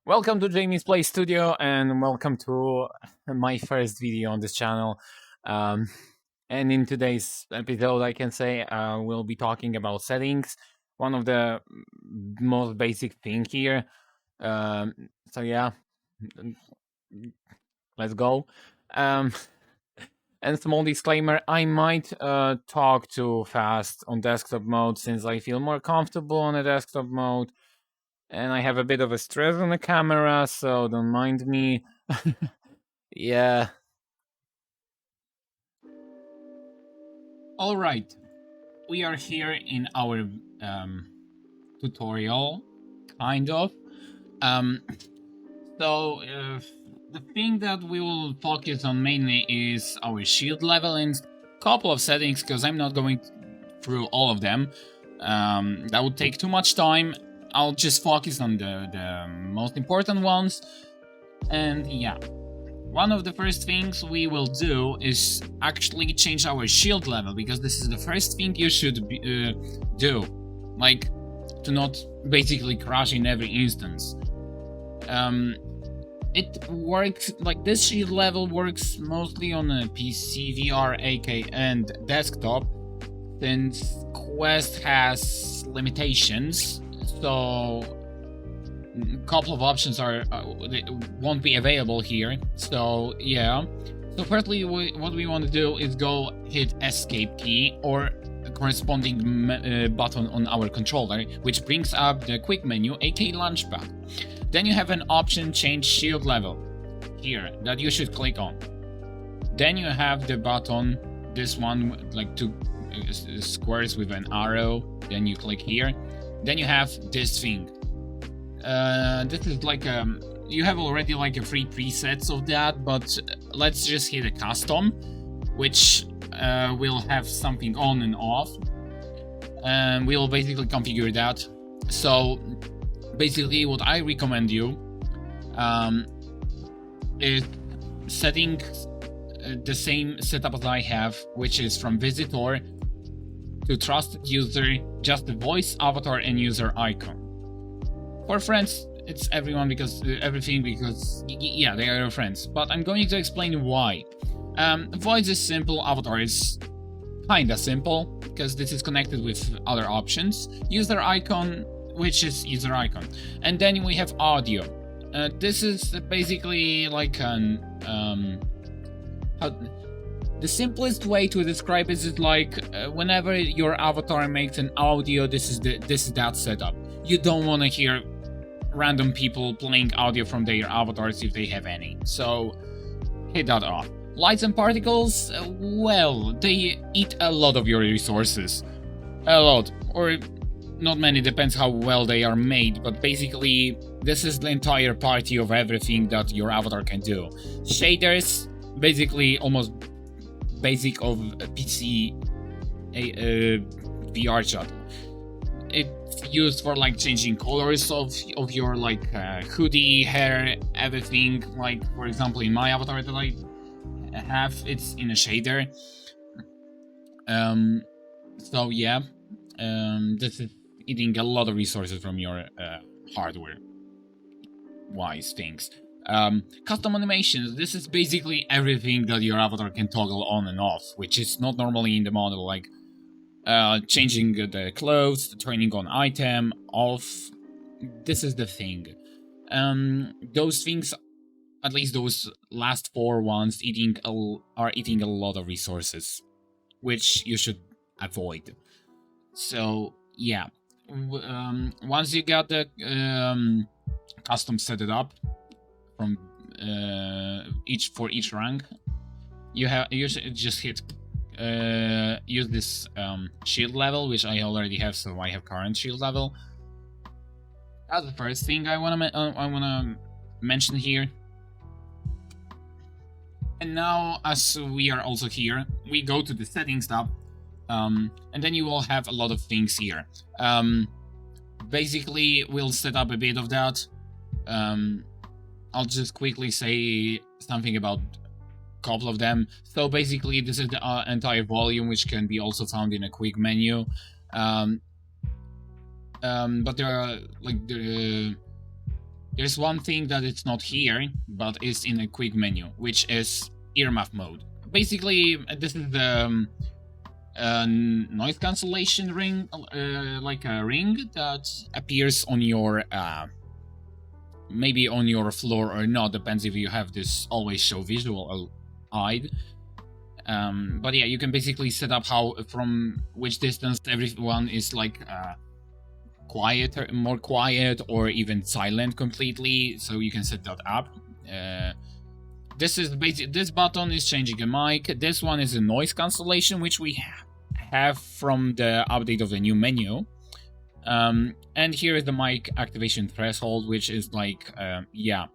Welcome to Jamie's Play Studio and welcome to my first video on this channel. And in today's episode, I can say we'll be talking about settings, one of the most basic thing here. So yeah, let's go. And small disclaimer, I might talk too fast on desktop mode since I feel more comfortable on a desktop mode. And I have a bit of a stress on the camera, so don't mind me. Yeah. Alright, we are here in our tutorial, kind of. So the thing that we will focus on mainly is our shield level and a couple of settings, because I'm not going through all of them. That would take too much time. I'll just focus on the most important ones. And yeah, one of the first things we will do is actually change our shield level, because this is the first thing you should do, like to not basically crash in every instance. It works like this shield level works mostly on a PC, VR, AK, and desktop, since Quest has limitations. So a couple of options won't be available here. So yeah. So firstly, what we want to do is go hit escape key or a corresponding button on our controller, which brings up the quick menu, aka launchpad. Then you have an option change shield level here that you should click on. Then you have the button, this one, like two squares with an arrow. Then you click here. Then you have this thing. This is like you have already like a free presets of that, but let's just hit a custom, which will have something on and off, and we'll basically configure that. So basically what I recommend you is setting the same setup as I have, which is from visitor to trusted user, just the voice, avatar, and user icon. For friends, it's everyone, because everything, because yeah, they are your friends. But I'm going to explain why. Voice is simple, avatar is kinda simple, because this is connected with other options. User icon, which is user icon. And then we have audio. This is basically like an the simplest way to describe it is like whenever your avatar makes an audio, this is that setup. You don't want to hear random people playing audio from their avatars if they have any. So hit that off. Lights and particles, well, they eat a lot of your resources. A lot, or not many, depends how well they are made, but basically this is the entire party of everything that your avatar can do. Shaders, basically almost basic of PC VRChat. It's used for like changing colors of your like hoodie, hair, everything. Like for example, in my avatar that I have, it's in a shader. So yeah, this is eating a lot of resources from your hardware wise things. Custom animations, this is basically everything that your avatar can toggle on and off, which is not normally in the model, like changing the clothes, turning on item, off. This is the thing. Those things, at least those last four ones, are eating a lot of resources, which you should avoid. So yeah, once you got the custom set it up from for each rank, you should just hit use this shield level, which I already have, so I have current shield level. That's the first thing I wanna mention here. And now, as we are also here, we go to the settings tab, and then you will have a lot of things here. Basically, we'll set up a bit of that. I'll just quickly say something about a couple of them. So basically, this is the entire volume, which can be also found in a quick menu. But there are like There's one thing that it's not here, but is in a quick menu, which is earmuff mode. Basically, this is the noise cancellation ring, like a ring that appears on your, maybe on your floor or not, depends if you have this always show visual hide. But yeah, you can basically set up how, from which distance everyone is like quiet, more quiet, or even silent completely, so you can set that up. This is basic. This button is changing a mic. This one is a noise cancellation, which we have from the update of the new menu. And here is the mic activation threshold, which is like, yeah,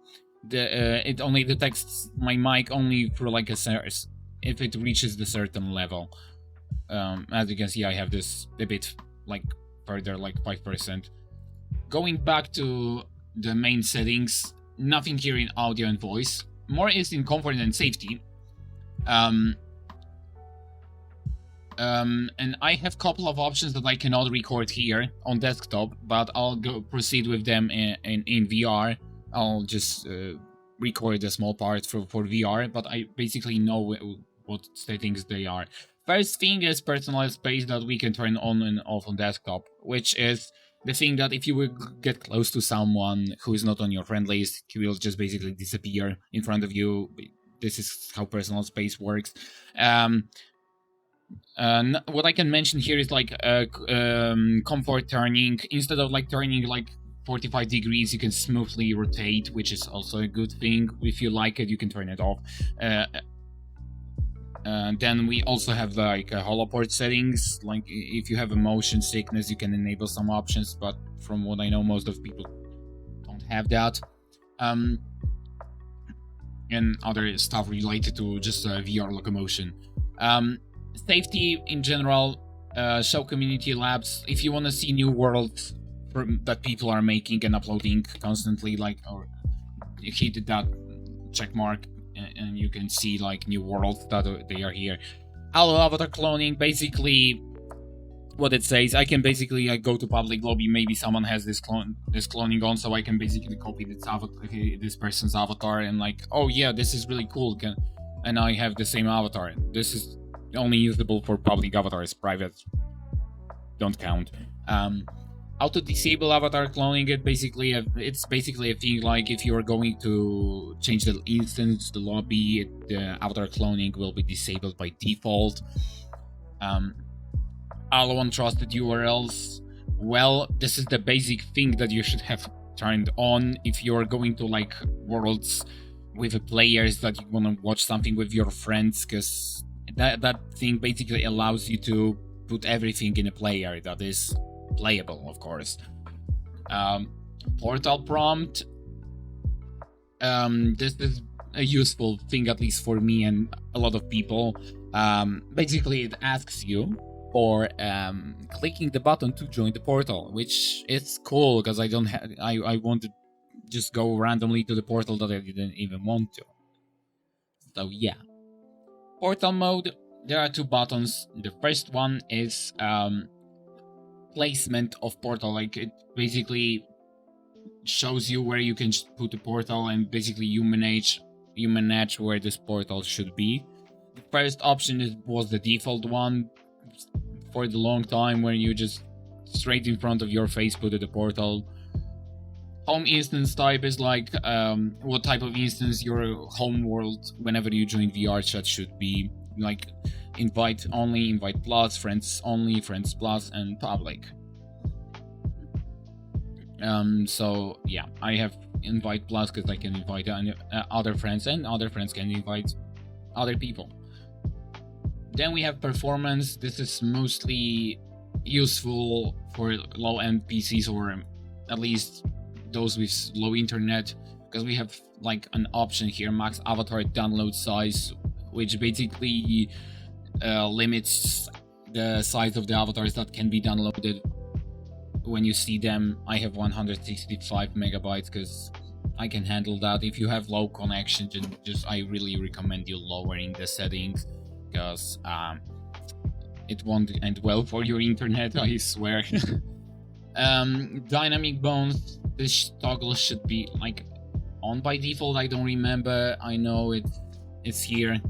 it only detects my mic only for like if it reaches the certain level. As you can see, I have this a bit like further, like 5%. Going back to the main settings, nothing here in audio and voice. More is in comfort and safety. And I have a couple of options that I cannot record here on desktop, but I'll proceed with them in VR. I'll just record a small part for VR, but I basically know what settings they are. First thing is personal space that we can turn on and off on desktop, which is the thing that if you will get close to someone who is not on your friend list, he will just basically disappear in front of you. This is how personal space works. What I can mention here is like comfort turning. Instead of like turning like 45 degrees, you can smoothly rotate, which is also a good thing. If you like it, you can turn it off. Then we also have like holoport settings. Like if you have a motion sickness, you can enable some options, but from what I know, most of people don't have that. And other stuff related to just VR locomotion. Safety in general, show community labs. If you want to see new worlds that people are making and uploading constantly, like, or hit that check mark and you can see like new worlds that they are here. Allow avatar cloning. Basically what it says, I can basically go to public lobby, maybe someone has this cloning on, so I can basically copy this person's avatar and like, oh yeah, this is really cool, and I have the same avatar. This is only usable for public avatars, private don't count. How to disable avatar cloning? It's basically a thing like if you're going to change the instance, the lobby, the avatar cloning will be disabled by default. Allow untrusted URLs. Well, this is the basic thing that you should have turned on if you're going to like worlds with the players that you want to watch something with your friends, because that thing basically allows you to put everything in a player that is playable, of course. Portal prompt. This is a useful thing, at least for me and a lot of people. Basically, it asks you for clicking the button to join the portal, which is cool because I don't have. I want to just go randomly to the portal that I didn't even want to. So yeah. Portal mode. There are two buttons. The first one is placement of portal. Like it basically shows you where you can put the portal and basically you manage where this portal should be. The first option was the default one for the long time, where you just straight in front of your face put the portal. Home instance type is like what type of instance your home world whenever you join VRChat should be. Like invite only, invite plus, friends only, friends plus, and public. So yeah, I have invite plus because I can invite other friends, and other friends can invite other people. Then we have performance. This is mostly useful for low-end PCs, or at least those with low internet, because we have like an option here, max avatar download size, which basically limits the size of the avatars that can be downloaded when you see them. I have 165 megabytes because I can handle that. If you have low connection, I really recommend you lowering the settings, because it won't end well for your internet, I swear. Dynamic bones, this toggle should be like on by default. I don't remember. I know it's here.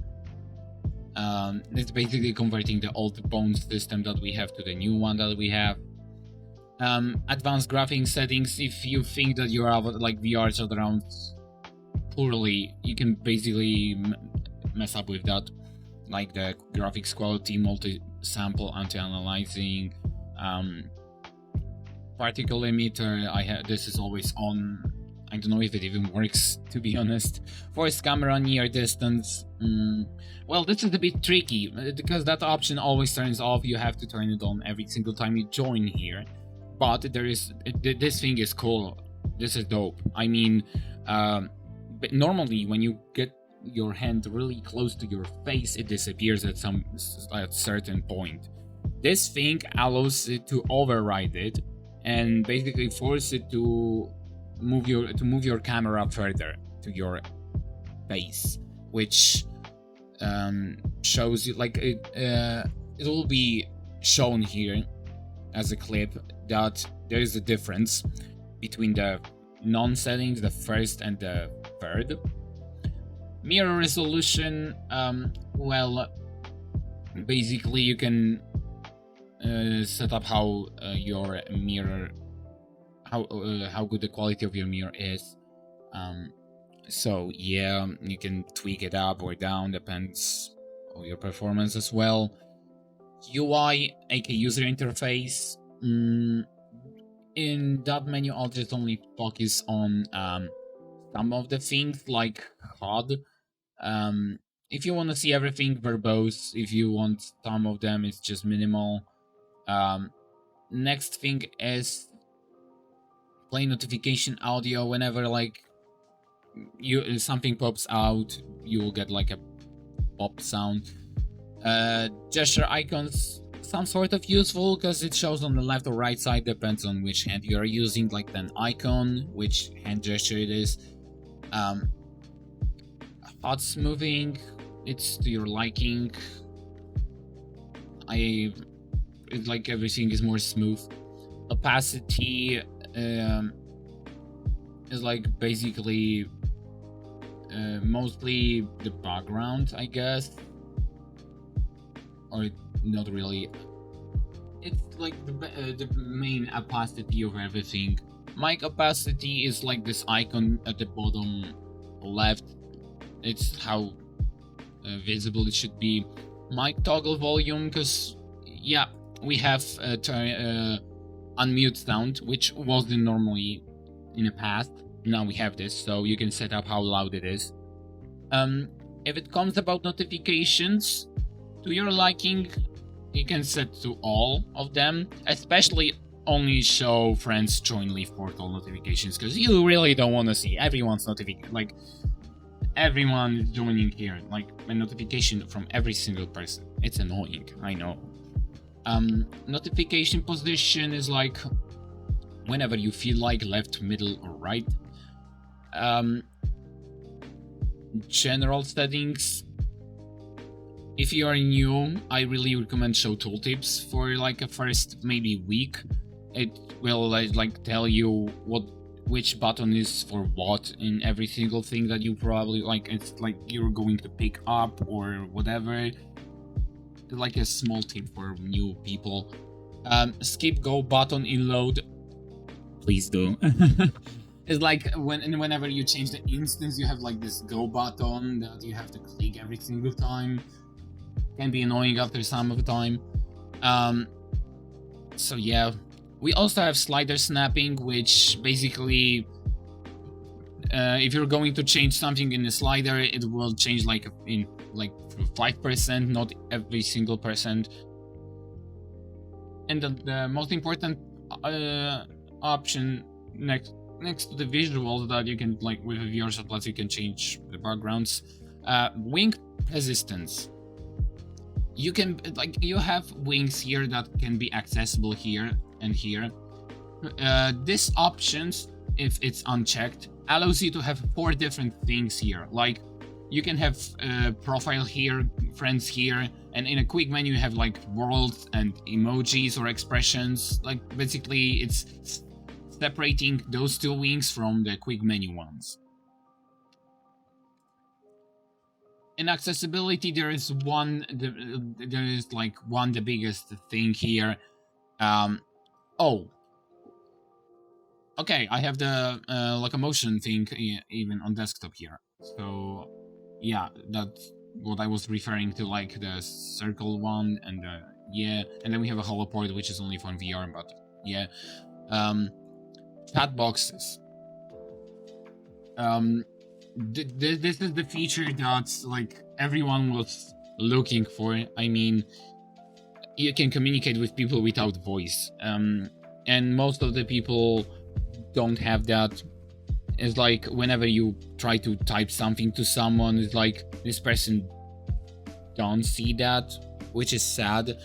It's basically converting the old bone system that we have to the new one that we have. Advanced graphics settings, if you think that your like VRChat around poorly, you can basically mess up with that, like the graphics quality, multi-sample anti-analyzing, particle emitter. This is always on. I don't know if it even works, to be honest. Force camera near distance. Well, this is a bit tricky because that option always turns off. You have to turn it on every single time you join here. But this thing is cool. This is dope. I mean, but normally when you get your hand really close to your face, it disappears at certain point. This thing allows it to override it and basically force it to move your camera further to your face, which shows you, like, it will be shown here as a clip that there is a difference between the non-settings, the first and the third. Mirror resolution, well, basically you can set up how your mirror, how good the quality of your mirror is. So yeah, you can tweak it up or down, depends on your performance as well. UI, aka user interface. In that menu, I'll just only focus on some of the things like HUD. If you want to see everything, verbose. If you want some of them, it's just minimal. Next thing is play notification audio. Whenever like something pops out, you will get like a pop sound. Gesture icons, some sort of useful because it shows on the left or right side, depends on which hand you are using, like an icon, which hand gesture it is. HUD smoothing, it's to your liking. It's like everything is more smooth. Opacity is like basically mostly the background, I guess, or not really. It's like the main opacity of everything. Mic opacity is like this icon at the bottom left. It's how visible it should be. Mic toggle volume, because yeah, we have unmute sound, which wasn't normally in the past. Now we have this, so you can set up how loud it is. If it comes about notifications, to your liking, you can set to all of them, especially only show friends join Leaf Portal notifications, because you really don't want to see everyone's notification, like everyone is joining here, like a notification from every single person. It's annoying, I know. Notification position is like whenever you feel like, left, middle, or right. General settings. If you are new, I really recommend show tooltips for like a first maybe week. It will like tell you which button is for what in every single thing that you probably like. It's like you're going to pick up or whatever. Like a small tip for new people. Skip go button in load. Please do. It's like whenever you change the instance, you have like this go button that you have to click every single time. Can be annoying after some of the time. So yeah, we also have slider snapping, which basically if you're going to change something in the slider, it will change like in like 5%, not every single percent. And the most important option next to the visuals that you can, like with a VRChat Plus, you can change the backgrounds. Wing resistance. You can, like, you have wings here that can be accessible here and here. This options, if it's unchecked, allows you to have 4 different things here. Like, You can have profile here, friends here, and in a quick menu you have like worlds and emojis or expressions. Like basically it's separating those two wings from the quick menu ones. In accessibility, there is the biggest thing here. Oh, okay, I have the locomotion thing even on desktop here. So yeah, that's what I was referring to, like the circle one and yeah, and then we have a holoport which is only for VR, but yeah. Chat boxes. This is the feature that like everyone was looking for. I mean, you can communicate with people without voice, and most of the people don't have that. It's like whenever you try to type something to someone, it's like this person don't see that, which is sad.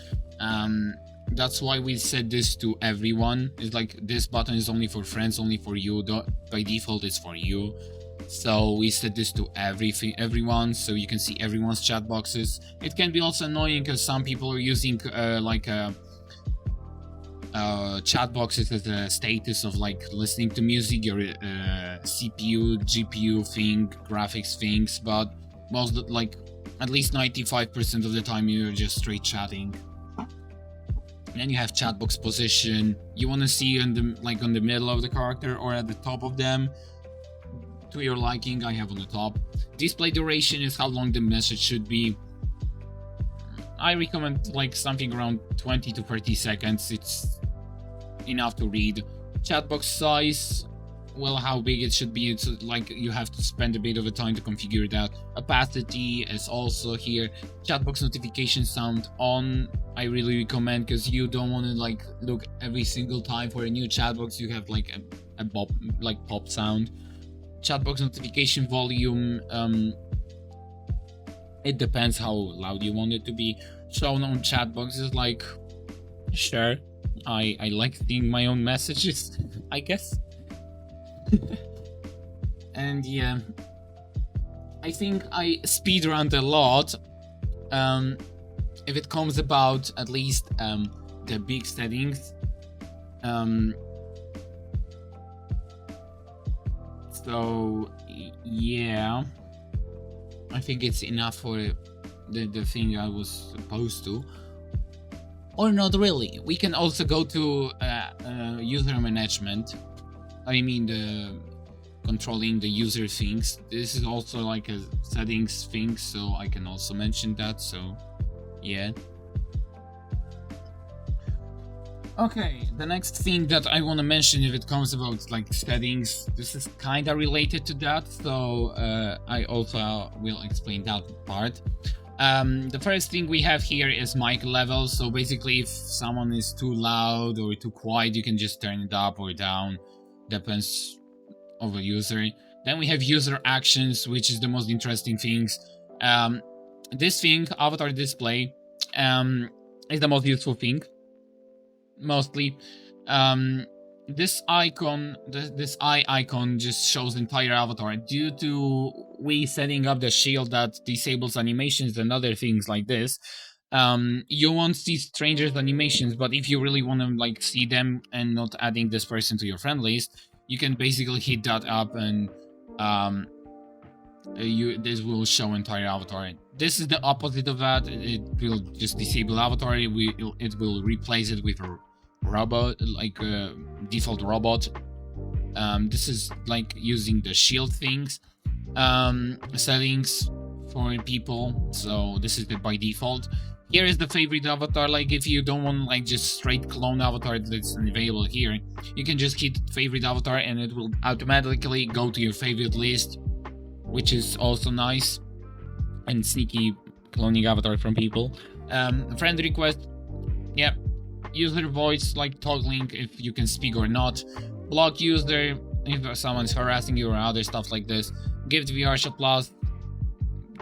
That's why we said this to everyone. It's like this button is only for friends, only for you. By default, it's for you. So we set this to everyone, so you can see everyone's chat boxes. It can be also annoying because some people are using chat boxes as a status of like listening to music, your CPU, GPU thing, graphics things, but most like at least 95% of the time you're just straight chatting. And then you have chat box position. You want to see on the middle of the character or at the top of them. To your liking, I have on the top. Display duration is how long the message should be. I recommend like something around 20 to 30 seconds. It's enough to read. Chatbox size, well, how big it should be. It's like you have to spend a bit of a time to configure that. Opacity is also here. Chatbox notification sound on. I really recommend because you don't want to like look every single time for a new chatbox. You have like a pop sound. Chatbox notification volume, it depends how loud you want it to be. Shown on chatbox is like, sure, I like seeing my own messages, I guess. And yeah, I think I speedrun a lot. If it comes about at least the big settings. So yeah, I think it's enough for the thing I was supposed to. Or not really. We can also go to user management. I mean the controlling the user things. This is also like a settings thing, so I can also mention that, so yeah. Okay, the next thing that I want to mention, if it comes about like settings, this is kinda related to that, so I also will explain that part. The first thing we have here is mic level, so basically if someone is too loud or too quiet, you can just turn it up or down, depends on the user. Then we have user actions, which is the most interesting things. This thing, avatar display, is the most useful thing. Mostly, this icon, this eye icon just shows entire avatar. Due to we setting up the shield that disables animations and other things like this, you won't see strangers' animations, but if you really want to like see them and not adding this person to your friend list, you can basically hit that up and this will show entire avatar. This is the opposite of that. It will just disable avatar. It will replace it with a robot, like a default robot. This is like using the shield things settings for people, so this is the by default. Here is the favorite avatar. Like if you don't want like just straight clone avatar that's available here, you can just hit favorite avatar and it will automatically go to your favorite list, which is also nice and sneaky cloning avatar from people. Friend request, yeah. User voice, like toggling if you can speak or not. Block user if someone's harassing you or other stuff like this. Gift VRChat Plus.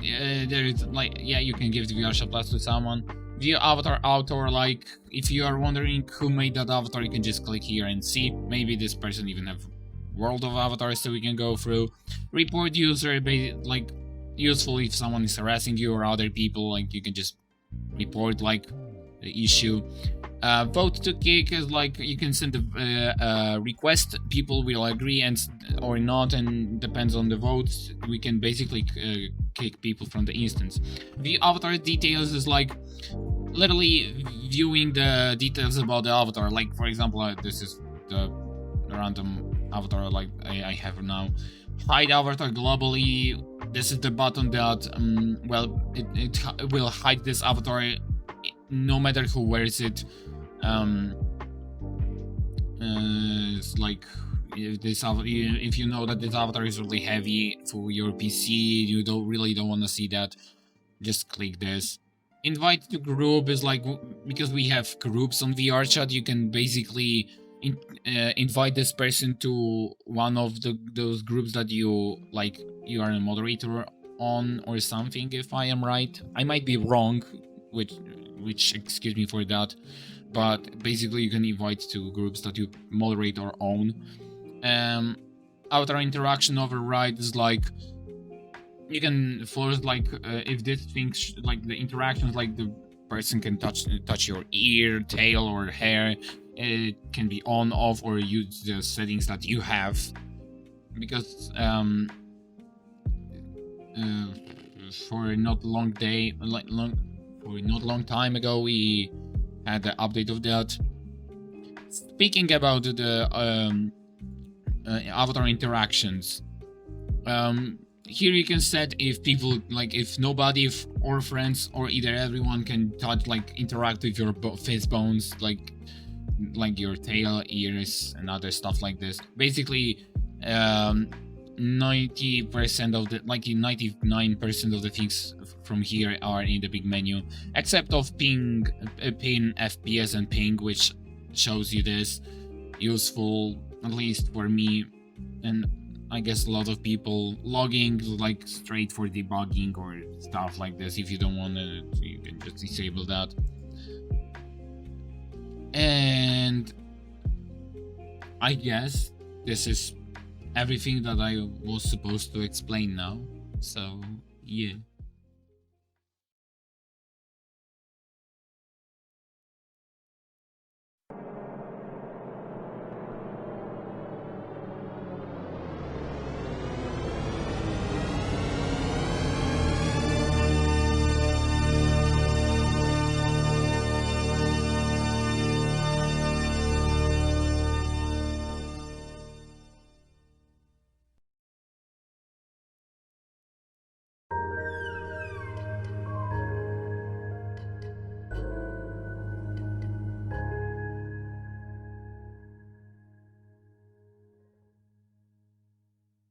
There is like, yeah, you can give the VRChat Plus to someone. View avatar author, like if you are wondering who made that avatar, you can just click here and see. Maybe this person even have world of avatars so we can go through. Report user, like useful if someone is harassing you or other people, like you can just report like the issue. Vote to kick is like you can send a request, people will agree and or not, and depends on the votes we can basically kick people from the instance. The avatar details is like literally viewing the details about the avatar, like for example this is the random avatar like I have now. Hide avatar globally, this is the button that well it will hide this avatar no matter who wears it. It's like if you know that this avatar is really heavy for your PC, you really don't want to see that, just click this. Invite to group is like, because we have groups on VRChat, you can basically invite this person to one of those groups that you like, you are a moderator on or something, if I am right. I might be wrong, which excuse me for that, but basically you can invite to groups that you moderate or own. Avatar interaction override is like you can force like if this thing like the interactions, like the person can touch your ear, tail or hair, it can be on, off, or use the settings that you have. Because for not long time ago we had the update of that. Speaking about the avatar interactions, here you can set if people like, if nobody or friends or either everyone can touch, like interact with your face bones, like your tail, ears and other stuff like this. Basically 90% of the 99% of the things from here are in the big menu, except of ping, FPS and ping, which shows you this. Useful, at least for me, and I guess a lot of people. Logging, like straight for debugging or stuff like this. If you don't want to, you can just disable that. And I guess this is everything that I was supposed to explain now. So yeah.